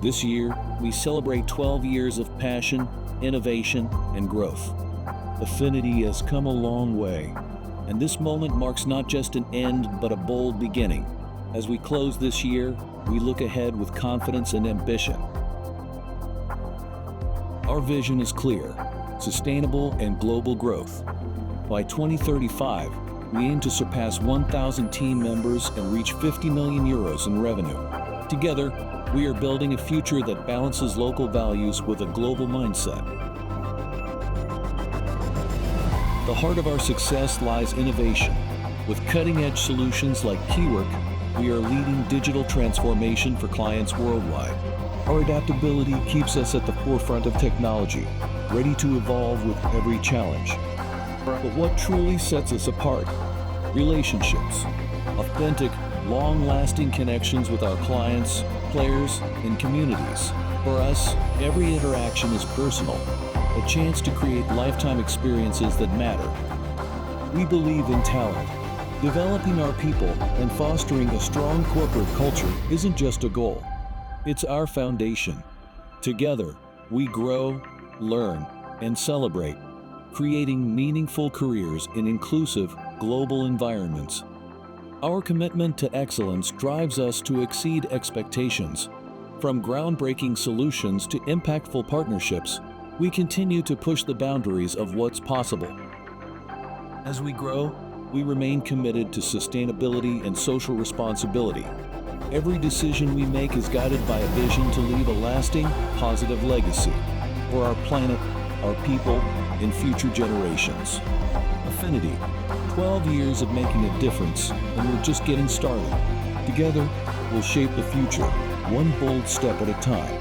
This year, we celebrate 12 years of passion, innovation, and growth. Affinity has come a long way, and this moment marks not just an end, but a bold beginning. As we close this year, we look ahead with confidence and ambition. Our vision is clear: sustainable and global growth. By 2035, we aim to surpass 1,000 team members and reach 50 million euros in revenue. Together, we are building a future that balances local values with a global mindset. The heart of our success lies innovation. With cutting-edge solutions like Keywork, we are leading digital transformation for clients worldwide. Our adaptability keeps us at the forefront of technology, ready to evolve with every challenge. But what truly sets us apart? Relationships. Authentic, long-lasting connections with our clients, players, and communities. For us, every interaction is personal, a chance to create lifetime experiences that matter. We believe in talent. Developing our people and fostering a strong corporate culture isn't just a goal. It's our foundation. Together, we grow, learn, and celebrate, creating meaningful careers in inclusive, global environments. Our commitment to excellence drives us to exceed expectations. From groundbreaking solutions to impactful partnerships, we continue to push the boundaries of what's possible. As we grow, we remain committed to sustainability and social responsibility. Every decision we make is guided by a vision to leave a lasting, positive legacy for our planet, our people, and future generations. Affinity, 12 years of making a difference, and we're just getting started. Together, we'll shape the future, one bold step at a time.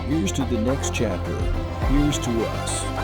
Here's to the next chapter. Here's to us.